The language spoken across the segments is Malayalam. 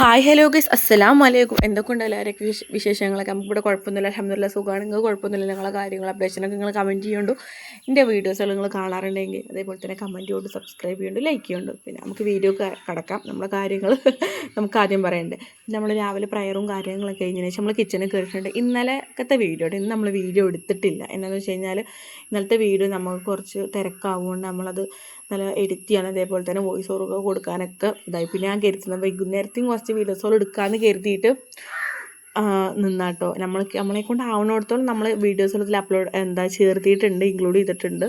ഹായ് ഹലോ ഗൈസ് അസ്സലാമു അലൈക്കും. എന്തൊക്കെയുണ്ട് എല്ലാവരൊക്കെ വിശേഷങ്ങളൊക്കെ? നമുക്കിവിടെ കുഴപ്പമൊന്നുമില്ല, അൽഹംദുലില്ലാഹ് സുഖമാണ്. നിങ്ങൾക്ക് കുഴപ്പമൊന്നുമില്ല, ഞങ്ങളെ കാര്യങ്ങൾ അപ്ഡേഷനൊക്കെ നിങ്ങൾ കമൻറ്റ് ചെയ്യുന്നുണ്ട്. എൻ്റെ വീഡിയോസുകൾ നിങ്ങൾ കാണാറുണ്ടെങ്കിൽ അതേപോലെ തന്നെ കമൻറ്റ് ചെയ്യുന്നുണ്ട്, സബ്സ്ക്രൈബ് ചെയ്യുന്നുണ്ട്, ലൈക്ക് ചെയ്യുന്നുണ്ട്. പിന്നെ നമുക്ക് വീഡിയോ കടക്കാം. നമ്മളെ കാര്യങ്ങൾ നമുക്ക് ആദ്യം പറയണ്ടേ. നമ്മൾ രാവിലെ പ്രയറും കാര്യങ്ങളൊക്കെ കഴിഞ്ഞതിന് ശേഷം നമ്മൾ കിച്ചണിൽ കയറിയിട്ടുണ്ട്. ഇന്നലത്തെ വീഡിയോ ഇന്ന് നമ്മൾ വീഡിയോ എടുത്തിട്ടില്ല. എന്താണെന്ന് വെച്ച് കഴിഞ്ഞാൽ ഇന്നലത്തെ വീഡിയോ നമുക്ക് കുറച്ച് തിരക്കാവുകൊണ്ട് നമ്മളത് നല്ല എഡിറ്റ് ചെയ്യണം, അതേപോലെ തന്നെ വോയിസ് ഓവർ കൊടുക്കാനൊക്കെ ഇതായി. പിന്നെ ഞാൻ കരുതുന്നത് വൈകുന്നേരത്തെയും കുറച്ച് വീഡിയോസുകൾ എടുക്കാമെന്ന് കരുതിയിട്ട് നിന്നാട്ടോ. നമ്മളെ കൊണ്ട് ആവണോടത്തോളം നമ്മൾ വീഡിയോസുകൾ ചേർത്തിയിട്ടുണ്ട്, ഇൻക്ലൂഡ് ചെയ്തിട്ടുണ്ട്.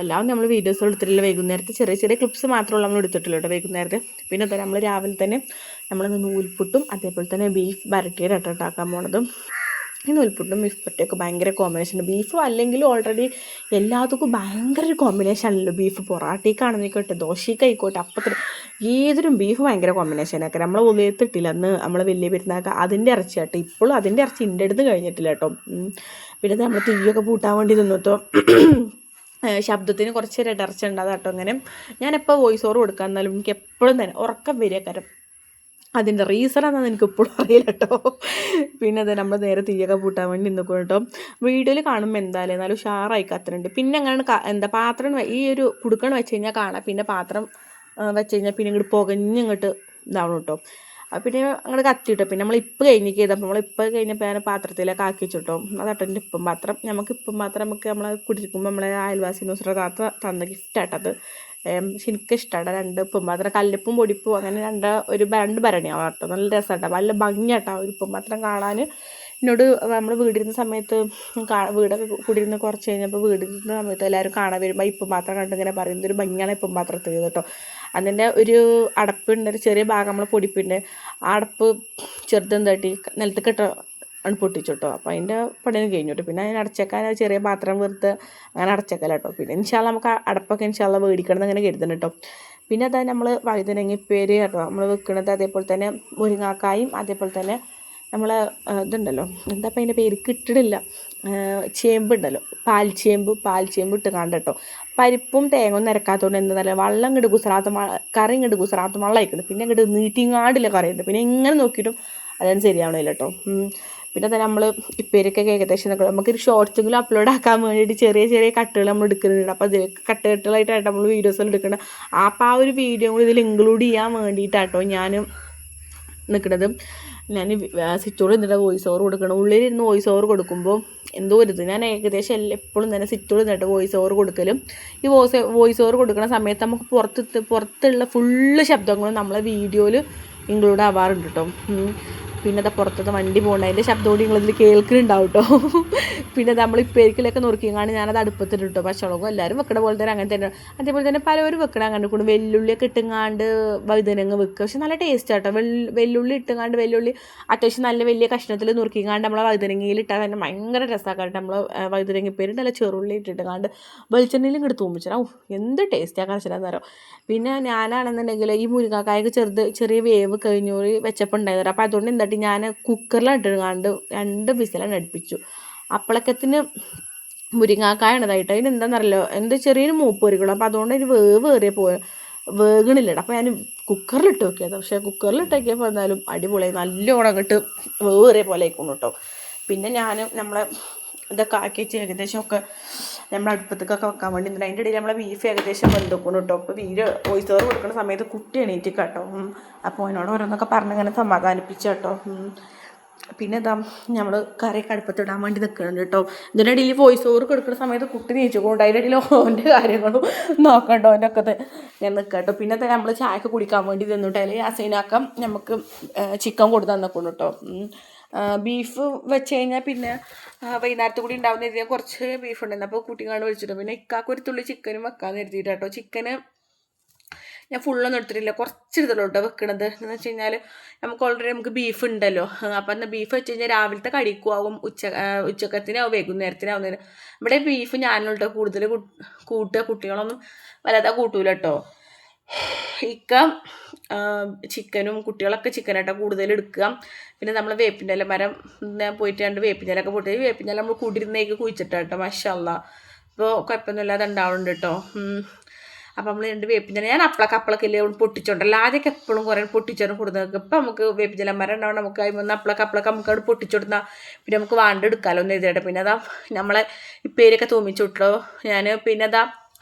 എല്ലാം നമ്മൾ വീഡിയോസുകൾ എടുത്തിട്ടില്ല. വൈകുന്നേരത്തെ ചെറിയ ചെറിയ ക്ലിപ്സ് മാത്രമുള്ള നമ്മൾ എടുത്തിട്ടില്ല കേട്ടോ വൈകുന്നേരത്തെ. പിന്നെ നമ്മൾ രാവിലെ തന്നെ നമ്മൾ നൂൽപുട്ടും അതേപോലെ തന്നെ ബീഫ് വരട്ടിയത് ഇട്ടിട്ടാക്കാൻ പോണതും. ഈ നൂൽപുട്ടും ബീഫ് വരട്ടിയൊക്കെ ഭയങ്കര കോമ്പിനേഷൻ. ബീഫ് അല്ലെങ്കിലും ഓൾറെഡി എല്ലാവർക്കും ഭയങ്കര ഒരു കോമ്പിനേഷൻ ആണല്ലോ. ബീഫ് പൊറാട്ടയ്ക്കാണെന്നിക്കോട്ടെ, ദോശയ്ക്കായിക്കോട്ടെ, അപ്പത്തിന് ഏതൊരു ബീഫ് ഭയങ്കര കോമ്പിനേഷനൊക്കെ. നമ്മൾ ഉദയത്തിട്ടില്ല അന്ന് നമ്മൾ വലിയ പെരുന്നാൾക്ക് അതിൻ്റെ ഇറച്ചി കേട്ടോ. ഇപ്പോഴും അതിൻ്റെ ഇറച്ചി എൻ്റെ അടുത്ത് കഴിഞ്ഞിട്ടില്ല കേട്ടോ. പിന്നെ നമ്മൾ തീയൊക്കെ പൂട്ടാൻ വേണ്ടി നിന്നിട്ടോ ശബ്ദത്തിന് കുറച്ച് ഇടർച്ച ഉണ്ടാകും കേട്ടോ. അങ്ങനെ ഞാനെപ്പോൾ വോയിസ് ഓവർ കൊടുക്കാൻ എന്നാലും എനിക്ക് എപ്പോഴും തന്നെ ഉറക്കം വരിക കാരണം അതിൻ്റെ റീസൺ എന്താണെന്ന് എനിക്ക് ഇപ്പോഴും അറിയില്ല കേട്ടോ. പിന്നെ അത് നമ്മൾ നേരെ തീയൊക്കെ പൂട്ടാൻ വേണ്ടി നിൽക്കും കേട്ടോ. വീഡിയോയിൽ കാണുമ്പോൾ എന്തായാലും എന്നാലും ഉഷാറായി കത്തുന്നുണ്ട്. പിന്നെ അങ്ങനെ പാത്രം ഈ ഒരു കുടുക്കൺ വെച്ച് കഴിഞ്ഞാൽ കാണാം. പിന്നെ പാത്രം വെച്ച് കഴിഞ്ഞാൽ പിന്നെ ഇങ്ങോട്ട് പുകഞ്ഞിങ്ങോട്ട് ഇതാവണം കേട്ടോ. പിന്നെ അങ്ങോട്ട് കത്തിയിട്ടോ. പിന്നെ നമ്മൾ ഇപ്പം ചെയ്തപ്പോൾ കഴിഞ്ഞപ്പോൾ ഞാൻ പാത്രത്തിലൊക്കെ ആക്കി വെച്ചിട്ടോ. അതട്ടോ എൻ്റെ ഇപ്പം പാത്രം. നമുക്ക് നമ്മൾ കുടിക്കുമ്പോൾ നമ്മളെ അയൽവാസി നുസ്ര താത്ത തന്ന ഗിഫ്റ്റാട്ടത്. പക്ഷെ എനിക്കിഷ്ടമാണ് 2 ഉപ്പും പാത്രം, കല്ലുപ്പും പൊടിപ്പും അങ്ങനെ രണ്ട് ഭരണിയാവും കേട്ടോ. നല്ല രസമാട്ടോ, നല്ല ഭംഗിയാട്ടോ ഒരു ഉപ്പും പാത്രം കാണാൻ. എന്നോട് നമ്മൾ വീടിരുന്ന സമയത്ത് വീടൊക്കെ കൂടിയിരുന്ന് കുറച്ച് കഴിഞ്ഞപ്പോൾ വീടിരുന്ന സമയത്ത് എല്ലാവരും കാണാൻ വരുമ്പോൾ ഇപ്പം പാത്രം കണ്ടിങ്ങനെ പറയുന്നത് ഒരു ഭംഗിയാണ് ഇപ്പം പാത്രത്തിൽ കേട്ടോ. അതിൻ്റെ ഒരു അടപ്പുണ്ട്, ഒരു ചെറിയ ഭാഗം നമ്മൾ പൊടിപ്പുണ്ട്. ആ അടപ്പ് ചെറുതും തട്ടി നിലത്ത് കെട്ടോ ആണ് പൊട്ടിച്ചു കേട്ടോ. അപ്പോൾ അതിൻ്റെ പണിയും കഴിഞ്ഞു കേട്ടോ. പിന്നെ അതിന് അടച്ചേക്കാൻ ചെറിയ പാത്രം വെറുതെ അങ്ങനെ അടച്ചേക്കല കേട്ടോ. പിന്നെ ഇൻഷാല്ല നമുക്ക് അടപ്പൊക്കെ ഇൻഷാല്ല മേടിക്കണം എന്നങ്ങനെ കരുതുന്നു കേട്ടോ. പിന്നെ അതായത് നമ്മൾ വഴുതനങ്ങപ്പേര് കേട്ടോ നമ്മൾ വെക്കുന്നത്. അതേപോലെ തന്നെ മുരിങ്ങാക്കായും അതേപോലെ തന്നെ നമ്മൾ ഇതുണ്ടല്ലോ, എന്താ അപ്പം അതിൻ്റെ പേര് കിട്ടിടില്ല, ചേമ്പുണ്ടല്ലോ, പാൽച്ചേമ്പ് ഇട്ട് കണ്ട കേട്ടോ. പരിപ്പും തേങ്ങയും നിരക്കാത്തതുകൊണ്ട് എന്താ വെള്ളം ഇങ്ങോട്ട് കറി ഇങ്ങോട്ട് വെള്ളം അയക്കുന്നുണ്ട്. പിന്നെ ഇങ്ങോട്ട് നീട്ടിങ്ങാണ്ടില്ല കറിയുണ്ട്. പിന്നെ ഇങ്ങനെ നോക്കിയിട്ടും അതൊന്നും ശരിയാവണില്ല കേട്ടോ. പിന്നെ തന്നെ നമ്മൾ ഇപ്പേരൊക്കെ ഏകദേശം നമുക്കൊരു ഷോർട്സെങ്കിലും അപ്ലോഡ് ആക്കാൻ വേണ്ടിയിട്ട് ചെറിയ ചെറിയ കട്ടുകൾ നമ്മൾ എടുക്കുന്നുണ്ട്. അപ്പോൾ അത് കട്ടുകളായിട്ടാണ് നമ്മൾ വീഡിയോസിൽ എടുക്കുന്നത്. അപ്പോൾ ആ ഒരു വീഡിയോ കൂടി ഇതിൽ ഇൻക്ലൂഡ് ചെയ്യാൻ വേണ്ടിയിട്ടാട്ടോ ഞാൻ നിൽക്കുന്നത്. ഞാൻ സിറ്റോട് നിന്നിട്ട് വോയിസ് ഓവർ കൊടുക്കണം. ഉള്ളിലിരുന്ന് വോയിസ് ഓവർ കൊടുക്കുമ്പോൾ എന്തോ ഒരു ഞാൻ ഏകദേശം എപ്പോഴും തന്നെ സിറ്റോട് നിന്നിട്ട് വോയിസ് ഓവർ കൊടുക്കലും. ഈ വോയിസ് ഓവർ കൊടുക്കുന്ന സമയത്ത് നമുക്ക് പുറത്തുള്ള ഫുള്ള് ശബ്ദങ്ങളും നമ്മളെ വീഡിയോയിൽ ഇൻക്ലൂഡ് ആവാറുണ്ട് കേട്ടോ. പിന്നെ അത് പുറത്തത്തെ വണ്ടി പോകണ്ട അതിൻ്റെ ശബ്ദം കൂടി നിങ്ങളിതിൽ കേൾക്കുന്നുണ്ടാവും കേട്ടോ. പിന്നെ നമ്മൾ ഇപ്പേരിക്കലൊക്കെ നുറുക്കിയങ്ങാണ്ട് ഞാനത് അടുപ്പത്തിട്ട് കേട്ടോ. പച്ചമുളകും എല്ലാവരും വെക്കണ പോലെ തന്നെ അങ്ങനെ തന്നെ. അതേപോലെ തന്നെ പലവരും വെക്കണം അങ്ങനെ കൊണ്ട് വെല്ലുള്ളിയൊക്കെ ഇട്ടുങ്ങാണ്ട് വഴുതനങ്ങ വെക്കുക. പക്ഷെ നല്ല ടേസ്റ്റ് ആട്ടോ. വെല്ലുള്ളി ഇട്ടുങ്ങാണ്ട് വെല്ലുള്ളി അത്യാവശ്യം നല്ല വലിയ കഷ്ണത്തിൽ നുറുക്കിങ്ങാണ്ട് നമ്മളെ വഴുതനങ്ങയിൽ ഇട്ടാൽ തന്നെ ഭയങ്കര രസമാക്കാറുണ്ട്. നമ്മൾ വഴുതനങ്ങപ്പേര് നല്ല ചെറുള്ളി ഇട്ടിട്ടുങ്ങാണ്ട് വെളിച്ചെണ്ണയിലും ഇങ്ങോട്ട് തൂമിച്ചാൽ എന്ത് ടേസ്റ്റാക്കാൻ വെച്ചിട്ടാന്ന് പറയാം. പിന്നെ ഞാനാണെന്നുണ്ടെങ്കിൽ ഈ മുരിങ്ങാക്കായൊക്കെ ചെറിയ വേവ് കഴിഞ്ഞു വെച്ചപ്പോൾ ഉണ്ടായിരുന്നു. അപ്പോൾ അതുകൊണ്ട് എന്താ ഞാൻ കുക്കറിലിട്ടുകാണ്ട് 2 വിസിലാണ് അടുപ്പിച്ചു. അപ്പളക്കത്തിന് മുരിങ്ങാക്കായാണ് ഇതായിട്ട് അതിന് എന്താണെന്നറിയില്ലോ ചെറിയൊരു മൂപ്പ് വരികയുള്ളൂ. അപ്പോൾ അതുകൊണ്ട് അതിന് വേഗണില്ലട. അപ്പോൾ ഞാൻ കുക്കറിലിട്ട് നോക്കിയത്. പക്ഷേ കുക്കറിലിട്ട് നോക്കിയപ്പോൾ എന്തായാലും അടിപൊളിയായി, നല്ലോണം അങ്ങോട്ട് വേറിയ പോലെ ആയിക്കണം കേട്ടോ. പിന്നെ നമ്മളെ ഇതൊക്കെ ആക്കി വെച്ച് ഏകദേശമൊക്കെ നമ്മൾ അടുപ്പത്തേക്കൊക്കെ വെക്കാൻ വേണ്ടി അതിൻ്റെ ഇടയിൽ നമ്മളെ ബീഫ് ഏകദേശം വെന്തുക്കണം കേട്ടോ. അപ്പോൾ വോയിസ് ഓവർ കൊടുക്കുന്ന സമയത്ത് കുട്ടി എണീറ്റ് കേട്ടോ. അപ്പോൾ എന്നോട് ഓരോന്നൊക്കെ പറഞ്ഞിങ്ങനെ സമാധാനിപ്പിച്ചു കേട്ടോ. പിന്നെ നമ്മൾ കറിയൊക്കെ അടുപ്പത്തിടാൻ വേണ്ടി നിൽക്കുന്നുണ്ട് കേട്ടോ. ഇതിൻ്റെ ഇടയിൽ വോയിസ് ഓവർ കൊടുക്കുന്ന സമയത്ത് കുട്ടി നീച്ചുകൊണ്ട് അതിൻ്റെ ഇടയിൽ ഓൻ്റെ കാര്യങ്ങളും നോക്കണ്ടോ ഓൻ്റെ ഒക്കെ ഞാൻ നിൽക്കാം കേട്ടോ. പിന്നെ നമ്മൾ ചായയൊക്കെ കുടിക്കാൻ വേണ്ടി നിന്നിട്ട് അല്ലെങ്കിൽ അസൈനാക്കാം നമുക്ക് ചിക്കൻ കൊടുത്ത് തന്നിക്കണം കേട്ടോ. ബീഫ് വെച്ച് കഴിഞ്ഞാൽ പിന്നെ വൈകുന്നേരത്ത് കൂടി ഉണ്ടാവുന്ന രീതിയിൽ കുറച്ച് ബീഫ് ഉണ്ടായിരുന്നു. അപ്പോൾ കുട്ടികളോട് വിളിച്ചിട്ട് പിന്നെ ഇക്കാക്കൊരു തുള്ളി ചിക്കനും വെക്കാൻ കരുതിയിട്ട് കേട്ടോ. ചിക്കന് ഞാൻ ഫുള്ളൊന്നും എടുത്തിട്ടില്ല, കുറച്ച് എടുത്തുള്ളൂ കേട്ടോ വെക്കണത്. എന്ന് വെച്ച് കഴിഞ്ഞാൽ നമുക്ക് ഓൾറെഡി നമുക്ക് ബീഫ് ഉണ്ടല്ലോ. അപ്പം എന്നാൽ ബീഫ് വെച്ച് കഴിഞ്ഞാൽ രാവിലത്തെ കടിക്കും ആവും, ഉച്ചക്കത്തിനാവും, വൈകുന്നേരത്തിനാവുന്നതിന്. ഇവിടെ ബീഫ് ഞാനുള്ളൂ കൂടുതൽ കുട്ടികളൊന്നും വല്ലാതെ കൂട്ടൂല കേട്ടോ. ഇക്ക ചിക്കനും കുട്ടികളൊക്കെ ചിക്കനായിട്ടാണ് കൂടുതൽ എടുക്കുക. പിന്നെ നമ്മൾ വേപ്പിൻ്റെ ഇല മരം പോയിട്ട് 2 വേപ്പിൻ്റെ ഇലയൊക്കെ പൊട്ടി വേപ്പിൻ്റെ ഇല നമ്മൾ കൂടിയിരുന്നേക്ക് കുഴിച്ചിട്ടാട്ടോ. മാഷാ അല്ലാഹ് ഇപ്പോൾ കുഴപ്പമൊന്നുമില്ലാതെ ഉണ്ടാവുന്നുണ്ട് കേട്ടോ. അപ്പോൾ നമ്മൾ 2 വേപ്പിൻ്റെ ഇല ഞാൻ അപ്പളൊക്കെ പൊട്ടിച്ചോണ്ടല്ലോ. ആദ്യമൊക്കെ എപ്പോഴും കുറേ പൊട്ടിച്ചോണ്ട് കൊടുക്കുക. ഇപ്പം നമുക്ക് വേപ്പിൻ്റെ മരം ഉണ്ടാവും, നമുക്ക് അതിൽ അപ്പളൊക്കെ നമുക്ക് അവിടെ പൊട്ടിച്ചോടുന്നാൽ പിന്നെ നമുക്ക് എടുക്കാമല്ലോ എന്ന് എഴുതിയിട്ട്. പിന്നെ അതാ നമ്മളെ ഇപ്പേരൊക്കെ തൂമിച്ചു വിട്ടോ ഞാൻ. പിന്നെ അതാ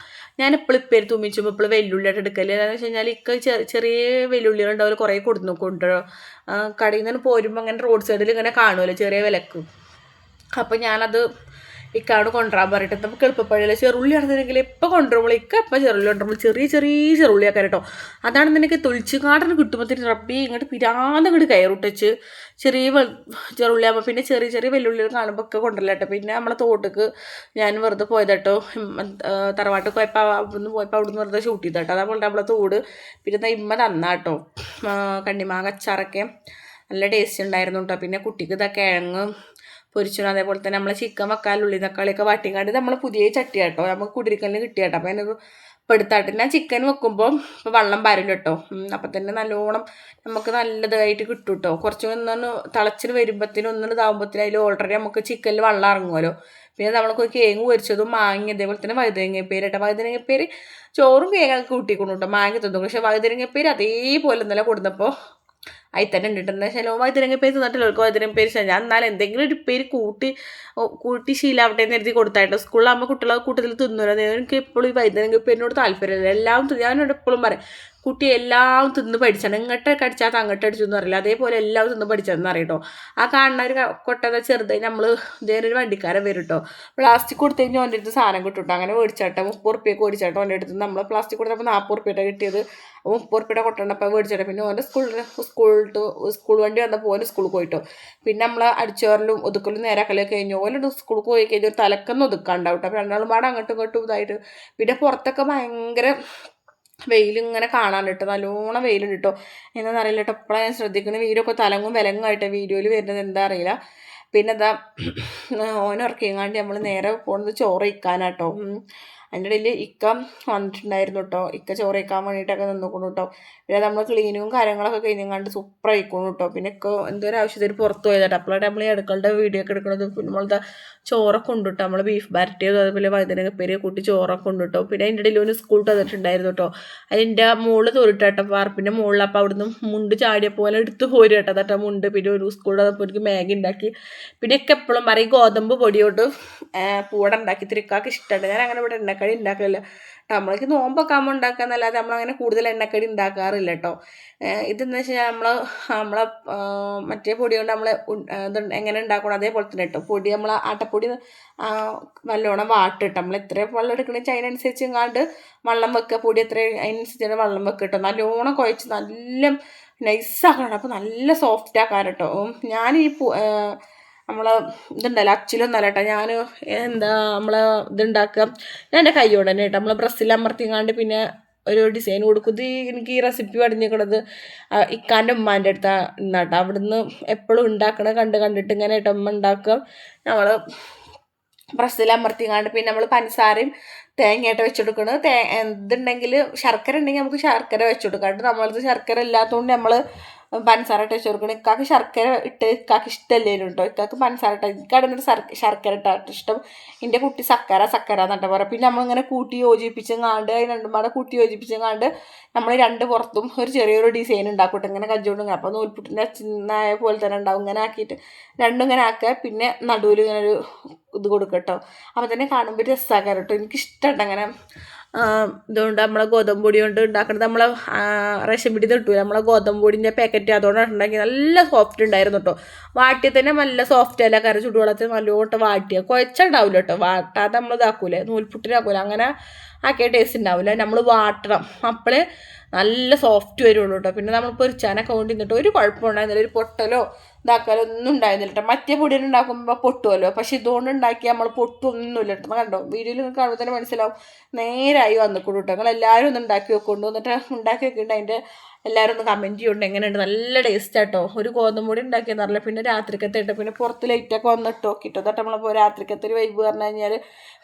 ഞാൻ എപ്പോഴും ഇപ്പേര് തൂമിച്ചുമ്പോൾ എപ്പോഴും വെല്ലുള്ളിയായിട്ട് എടുക്കല്. എന്താണെന്ന് വെച്ച് കഴിഞ്ഞാൽ ഇക്ക ചെറിയ വെല്ലുള്ളികളുണ്ടാവും, കുറേ കൊണ്ടുവരോ കടയിൽ നിന്ന് പോരുമ്പോൾ അങ്ങനെ റോഡ് സൈഡിൽ ഇങ്ങനെ കാണുമല്ലോ ചെറിയ വിലക്ക്. അപ്പം ഞാനത് ഇക്കാട് കൊണ്ടുവരാൻ പറഞ്ഞിട്ട് നമുക്ക് എളുപ്പപ്പഴിയില്ല. ചെറുള്ളി ആണെന്നുണ്ടെങ്കിൽ ഇപ്പോൾ കൊണ്ടുവരുമ്പോൾ എപ്പോൾ ചെറുള്ളി കൊണ്ടുവരുമ്പോൾ ചെറിയ ചെറുള്ളിയാക്കാൻ കേട്ടോ. അതാണെന്നുണ്ടെങ്കിൽ തൊളിച്ചുകാടന് കിട്ടുമ്പോഴത്തേന് റബ്ബി ഇങ്ങോട്ട് പിരാന്ത് ഇങ്ങോട്ട് കയറിട്ടച്ച് ചെറിയ ചെറുള്ളിയാകുമ്പോൾ പിന്നെ ചെറിയ വെല്ലുള്ളികൾ കാണുമ്പോൾ ഒക്കെ കൊണ്ടുവരില്ല കേട്ടോ. പിന്നെ നമ്മളെ തോട്ടക്ക് ഞാൻ വെറുതെ പോയത് കേട്ടോ, തറവാട്ടിൽ പോയപ്പോൾ അവിടുന്ന് വെറുതെ ഷൂട്ട് ചെയ്ത കേട്ടോ. അതേപോലെ നമ്മളെ തോട് പിന്നെ ഇമ്മ തന്നാട്ടോ കണ്ണിമാങ്ങ അച്ചാറൊക്കെ നല്ല ടേസ്റ്റ് ഉണ്ടായിരുന്നു കേട്ടോ. പിന്നെ കുട്ടിക്ക് കിഴങ്ങ് പൊരിച്ചു. അതേപോലെ തന്നെ നമ്മൾ ചിക്കൻ വെക്കാൻ ഉള്ളി തക്കാളിയൊക്കെ വാട്ടിക്കാണ്ട് നമ്മൾ പുതിയ ചട്ടി കേട്ടോ, നമുക്ക് കുടിരിക്കലിന് കിട്ടിയ കേട്ടോ. അപ്പോൾ അതിനൊരു പെടുത്താട്ട് ഞാൻ ചിക്കൻ വെക്കുമ്പോൾ ഇപ്പോൾ വെള്ളം വരും കേട്ടോ. അപ്പം തന്നെ നല്ലോണം നമുക്ക് നല്ലതായിട്ട് കിട്ടും കേട്ടോ. കുറച്ച് ഒന്നൊന്ന് തിളച്ചിന് വരുമ്പോഴത്തേനും ഒന്നും ഇതാകുമ്പോഴത്തേനും അതിൽ ഓൾറെഡി നമുക്ക് ചിക്കനിൽ വെള്ളം ഇറങ്ങുമല്ലോ. പിന്നെ നമ്മൾക്ക് കേങ്ങ് പൊരിച്ചതും മാങ്ങ അതേപോലെ തന്നെ വഴുതനങ്ങപ്പേര് കേട്ടോ. വഴുതനങ്ങപ്പേര് ചോറും കേങ്ങൊക്കെ കൂട്ടിക്കൊണ്ടു കേട്ടോ, മാങ്ങ തിന്നു. പക്ഷേ വഴുതനങ്ങപ്പേര് അതേപോലെ ഇന്നലെ കൊടുന്നപ്പോൾ അതിൽ തന്നെ ഉണ്ടിട്ട് എന്താ വെച്ചാൽ വഴുതനങ്ങപ്പേര് തിന്നിട്ടില്ല, അവർക്ക് വഴുതനങ്ങപ്പേര്. ഞാൻ എന്നാൽ എന്തെങ്കിലും ഒരു പേര് കൂട്ടി ശീലാവട്ടെ എന്ന് എഴുതി കൊടുത്തായിട്ടോ. സ്കൂളിലാകുമ്പോൾ കുട്ടികളെ കൂട്ടത്തിൽ തിന്നൂല. എനിക്ക് എപ്പോഴും ഈ വഴുതനങ്ങപ്പേരിനോട് താല്പര്യമില്ല. എല്ലാം ഞാനോട് എപ്പോഴും പറയും കുട്ടി എല്ലാം തിന്ന് പഠിച്ചാണ്, ഇങ്ങോട്ട് കടിച്ചാൽ അങ്ങോട്ട് അടിച്ചു എന്ന് അറിയില്ല, അതേപോലെ എല്ലാം തിന്ന് പഠിച്ചതെന്ന് അറിയട്ടോ. ആ കാണുന്ന ഒരു കൊട്ടത ചെറുതായി നമ്മൾ ഇതേനൊരു വണ്ടിക്കാരൻ വരും കേട്ടോ. പ്ലാസ്റ്റിക് കൊടുത്തു കഴിഞ്ഞാൽ അവൻ്റെ അടുത്ത് സാധനം കിട്ടും കേട്ടോ. അങ്ങനെ മേടിച്ചാട്ടോ 30 റുപ്യക്ക് മേടിച്ചാട്ടോ അവൻ്റെ അടുത്ത്. നമ്മൾ പ്ലാസ്റ്റിക് കൊടുത്തപ്പോൾ 40 റുപ്യയുടെ കിട്ടിയത്. 30 റുപ്യയുടെ കൊട്ടണ്ടപ്പോൾ മേടിച്ചാട്ടോ. പിന്നെ ഓൻ്റെ സ്കൂൾ വണ്ടി വന്നപ്പോൾ ഓൻ്റെ സ്കൂളിൽ പോയിട്ടോ. പിന്നെ നമ്മൾ അടിച്ചോറലും ഒതുക്കലും നേരാക്കലൊക്കെ കഴിഞ്ഞു. ഓൻ്റെ സ്കൂളിൽ പോയി കഴിഞ്ഞാൽ തലക്കൊന്നും ഒതുക്കാണ്ടാവും കേട്ടോ. അപ്പോൾ രണ്ടാളും പാടെ അങ്ങോട്ടും ഇങ്ങോട്ടും ഇതായിട്ട്. പിന്നെ പുറത്തൊക്കെ ഭയങ്കര വെയിലിങ്ങനെ കാണാൻ കേട്ടോ, നല്ലോണം വെയിലുണ്ട് കേട്ടോ. എന്താണെന്നറിയില്ല കേട്ടോ, എപ്പോഴാണ് ഞാൻ ശ്രദ്ധിക്കുന്നത് വെയിലൊക്കെ തലങ്ങും വിലങ്ങുമായിട്ട് വീഡിയോയിൽ വരുന്നത് എന്താ അറിയില്ല. പിന്നെ എന്താ ഓനുറക്കിയങ്ങാണ്ട് നമ്മൾ നേരെ പോകുന്നത് ചോറ് വയ്ക്കാനാട്ടോ. അതിൻ്റെ ഇടയിൽ ഇക്ക വന്നിട്ടുണ്ടായിരുന്നു കേട്ടോ. ഇക്ക ചോറ് വയ്ക്കാൻ വേണ്ടിയിട്ടൊക്കെ നിന്നിക്കുന്നു കേട്ടോ. പിന്നെ നമ്മൾ ക്ലീനിങ്ങും കാര്യങ്ങളൊക്കെ കഴിഞ്ഞങ്ങാണ്ട് സൂപ്പർ ആയിക്കോണു കേട്ടോ. പിന്നെ ഇക്ക എന്തോരം ആവശ്യത്തിന് പുറത്ത് പോയതാട്ടോ. അപ്പോഴാണ് നമ്മൾ ഈ അടുക്കളുടെ വീഡിയോ ഒക്കെ എടുക്കുന്നത്. പിന്നെ നമ്മളത്തെ ചോറൊക്കെ ഉണ്ട് കേട്ടോ, നമ്മൾ ബീഫ് വരട്ടിയത് അതുപോലെ വഴുതനങ്ങപ്പേര് കൂട്ടി ചോറൊക്കെ ഉണ്ട് കേട്ടോ. പിന്നെ അതിൻ്റെ ഇടയിൽ ഒന്ന് സ്കൂളിൽ തന്നിട്ടുണ്ടായിരുന്നു കേട്ടോ. അതിൻ്റെ മുകളിൽ തൊരിട്ടാട്ടോ വാർപ്പിൻ്റെ മുകളിൽ. അപ്പോൾ അവിടുന്ന് മുണ്ട് ചാടിയ പോലെ എടുത്ത് പോരും കേട്ടോ അതാട്ടോ മുണ്ട്. പിന്നെ ഒരു സ്കൂളിൽ അപ്പോൾ എനിക്ക് മാഗി ഉണ്ടാക്കി. പിന്നെ ഒക്കെ എപ്പോഴും പറയും ഗോതമ്പ് പൊടിയോട്ട് പൂട ഉണ്ടാക്കി തിരിക്കാക്ക് ഇഷ്ടമുണ്ട്. ഞാൻ അങ്ങനെ ഇവിടെ എണ്ണക്കടി ഉണ്ടാക്കില്ല. നമ്മൾക്ക് നോമ്പൊക്കെ ആകുമ്പോൾ ഉണ്ടാക്കാന്നല്ലാതെ നമ്മളങ്ങനെ കൂടുതൽ എണ്ണക്കടി ഉണ്ടാക്കാറില്ല കേട്ടോ. ഇതെന്ന് വെച്ച് കഴിഞ്ഞാൽ നമ്മളെ മറ്റേ പൊടി കൊണ്ട് നമ്മൾ ഇത് എങ്ങനെ ഉണ്ടാക്കണം അതേപോലെ തന്നെ കേട്ടോ. പൊടി നമ്മൾ ആട്ടപ്പൊടി നല്ലോണം വാട്ടിട്ട് നമ്മൾ എത്ര വെള്ളം എടുക്കണമെന്ന് വെച്ചാൽ അതിനനുസരിച്ച് ഇങ്ങാണ്ട് വെള്ളം വെക്കുക. പൊടി എത്ര അതിനനുസരിച്ച് വെള്ളം വെക്കുക കേട്ടോ. നല്ലോണം കുഴച്ച് നല്ല നൈസാക്കണം. അപ്പോൾ നല്ല സോഫ്റ്റ് ആക്കാൻ കേട്ടോ. ഞാൻ ഈ നമ്മൾ ഇതുണ്ടല്ലോ അച്ചിലൊന്നല്ല കേട്ടോ, ഞാൻ എന്താ നമ്മൾ ഇതുണ്ടാക്കുക ഞാൻ എൻ്റെ കൈയോടെ തന്നെ കേട്ടോ. നമ്മൾ ബ്രസ്സിൽ അമർത്തിങ്ങാണ്ട് പിന്നെ ഒരു ഡിസൈൻ കൊടുക്കും. ഇത് എനിക്ക് ഈ റെസിപ്പി പഠിഞ്ഞിരിക്കണത് ഇക്കാൻ്റെ ഉമ്മാൻ്റെ അടുത്താണ് ഇന്നാട്ടോ. അവിടുന്ന് എപ്പോഴും ഉണ്ടാക്കണ കണ്ടിട്ട് ഇങ്ങനെ കേട്ടോ ഉമ്മ ഉണ്ടാക്കുക. നമ്മൾ ബ്രസ്സിൽ അമർത്തിങ്ങാണ്ട് പിന്നെ നമ്മൾ പഞ്ചസാരയും തേങ്ങയായിട്ട് വെച്ചെടുക്കണത്. എന്തുണ്ടെങ്കിൽ ശർക്കര ഉണ്ടെങ്കിൽ നമുക്ക് ശർക്കര വെച്ചെടുക്കാണ്ട് നമ്മളത് ശർക്കര ഇല്ലാത്തതുകൊണ്ട് നമ്മൾ പഞ്ചസാര ഇട്ട് വെച്ച് കൊടുക്കണം. ഇക്കാക്ക് ശർക്കര ഇട്ട് ഇക്കാക്ക് ഇഷ്ടമല്ലേനും കേട്ടോ. ഇക്കാക്ക് പഞ്ചസാര ഇട്ട ഇക്കാടുന്നൊരു ശർക്കര ഇട്ടാട്ട് ഇഷ്ടം. എൻ്റെ കുട്ടി സക്കര എന്നട്ട പറയാം. പിന്നെ നമ്മളിങ്ങനെ കൂട്ടി യോജിപ്പിച്ചങ്ങാണ്ട് അതിന് രണ്ടും പാടെ കൂട്ടി യോജിപ്പിച്ചങ്ങാണ്ട് നമ്മൾ രണ്ട് പുറത്തും ഒരു ചെറിയൊരു ഡിസൈൻ ഉണ്ടാക്കട്ടെ ഇങ്ങനെ കജ്ജോണ്ട്. അപ്പോൾ നൂൽപുട്ടിൻ്റെ ചിന്നായ പോലെ തന്നെ ഉണ്ടാവും. ഇങ്ങനെ ആക്കിയിട്ട് രണ്ടും ഇങ്ങനെ ആക്കുക. പിന്നെ നടുവിൽ ഇങ്ങനെ ഒരു ഇത് കൊടുക്കട്ടോ. അപ്പോൾ തന്നെ കാണുമ്പോൾ രസമാക്കാൻ കേട്ടോ. എനിക്കിഷ്ടമുണ്ട് അങ്ങനെ. ഇതുകൊണ്ട് നമ്മളെ ഗോതമ്പ് പൊടി കൊണ്ട് ഉണ്ടാക്കുന്നത് നമ്മളെ റേഷൻ പിടി തൊട്ടു നമ്മളെ ഗോതമ്പ് പൊടിൻ്റെ പാക്കറ്റ് അതുകൊണ്ടാണ് ഉണ്ടാക്കി. നല്ല സോഫ്റ്റ് ഉണ്ടായിരുന്നു കേട്ടോ. വാട്ടിയ തന്നെ നല്ല സോഫ്റ്റ് അല്ല, കറി ചുടുവെള്ളത്തിൽ നല്ലോണം വാട്ടിയ കുഴച്ചുണ്ടാവില്ല കേട്ടോ. വാട്ടാതെ നമ്മൾ ഇതാക്കൂലേ നൂൽപുട്ടിനാക്കൂല, അങ്ങനെ ആക്കിയ ടേസ്റ്റ് ഉണ്ടാവില്ല. നമ്മൾ വാട്ടണം, അപ്പോഴേ നല്ല സോഫ്റ്റ് വരുള്ളൂ കേട്ടോ. പിന്നെ നമ്മൾ പൊരിച്ചാനൊക്കെ കൊണ്ട് നിന്നിട്ട് ഒരു കുഴപ്പമുണ്ടായിരുന്നില്ല. ഒരു പൊട്ടലോ ഇതാക്കാലോ ഒന്നും ഉണ്ടായിരുന്നില്ല കേട്ടോ. മറ്റേ പൊടിയിൽ ഉണ്ടാക്കുമ്പോൾ പൊട്ടുമല്ലോ, പക്ഷെ ഇതുകൊണ്ട് ഉണ്ടാക്കി നമ്മൾ പൊട്ടൊന്നുമില്ല കേട്ടോ. കണ്ടോ വീഡിയോയിൽ നിങ്ങൾക്ക് കാണുമ്പോൾ തന്നെ മനസ്സിലാവും നേരായി വന്നിക്കൂടും കേട്ടോ. നിങ്ങൾ എല്ലാവരും ഒന്ന് ഉണ്ടാക്കി വെക്കൊണ്ട് വന്നിട്ട് ഉണ്ടാക്കി വെക്കുന്നുണ്ട്. അതിൻ്റെ എല്ലാവരും ഒന്ന് കമൻറ്റ് ചെയ്യുന്നുണ്ട് എങ്ങനെയുണ്ട്. നല്ല ടേസ്റ്റ് ആട്ടോ. ഒരു ഗോതമ്പ് പൊടി ഉണ്ടാക്കിയെന്ന് പറഞ്ഞില്ല. പിന്നെ രാത്രിക്കത്തെ ഇട്ട് പിന്നെ പുറത്ത് ലൈറ്റൊക്കെ വന്നിട്ട് നോക്കിയിട്ടോ. എന്നിട്ട് നമ്മളിപ്പോൾ രാത്രിക്കത്തെ ഒരു വൈബ് പറഞ്ഞു കഴിഞ്ഞാൽ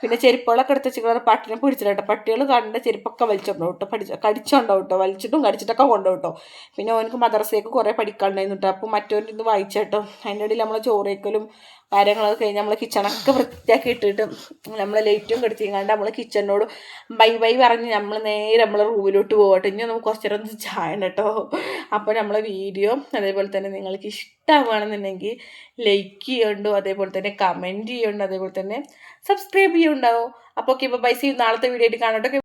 പിന്നെ ചെരുപ്പുകളൊക്കെ എടുത്ത് വെച്ചിട്ട് പട്ടിനെ പിടിച്ചില്ല കേട്ടോ. പട്ടികൾ കണ്ട ചെരുപ്പൊക്കെ വലിച്ചിട്ടുണ്ടോ കേട്ടോ, കടിച്ചുണ്ടോ കേട്ടോ, വലിച്ചിട്ടും കടിച്ചിട്ടൊക്കെ കൊണ്ടു കേട്ടോ. പിന്നെ അവനക്ക് മദ്രസയ്ക്ക് കുറേ പഠിക്കാനുണ്ടായിരുന്നു കേട്ടോ. അപ്പോൾ മറ്റവൻ്റെ ഇന്ന് വായിച്ചേട്ടോ. അതിൻ്റെ ഇടയിൽ നമ്മളെ ചോറ് വയ്ക്കലും കാര്യങ്ങളൊക്കെ കഴിഞ്ഞ് നമ്മൾ കിച്ചണൊക്കെ വൃത്തിയാക്കി ഇട്ടിട്ട് നമ്മൾ ലൈറ്റും കെടുത്തിങ്ങാണ്ട് നമ്മൾ കിച്ചണിനോട് ബൈ ബൈ പറഞ്ഞ് നമ്മൾ നേരെ നമ്മൾ റൂമിലോട്ട് പോകട്ടെ. ഇനി നമുക്ക് കുറച്ച് നേരം ചായ കേട്ടോ. അപ്പോൾ നമ്മളെ വീഡിയോ അതേപോലെ തന്നെ നിങ്ങൾക്ക് ഇഷ്ടമാണെന്നുണ്ടെങ്കിൽ ലൈക്ക് ചെയ്യുന്നുണ്ടോ, അതേപോലെ തന്നെ കമൻറ്റ് ചെയ്യുന്നുണ്ടോ, അതേപോലെ തന്നെ സബ്സ്ക്രൈബ് ചെയ്യുന്നുണ്ടാവും. അപ്പോൾ ഓക്കെ, ബൈ, സീ യു. നാളത്തെ വീഡിയോ ആയിട്ട് കാണട്ടെ.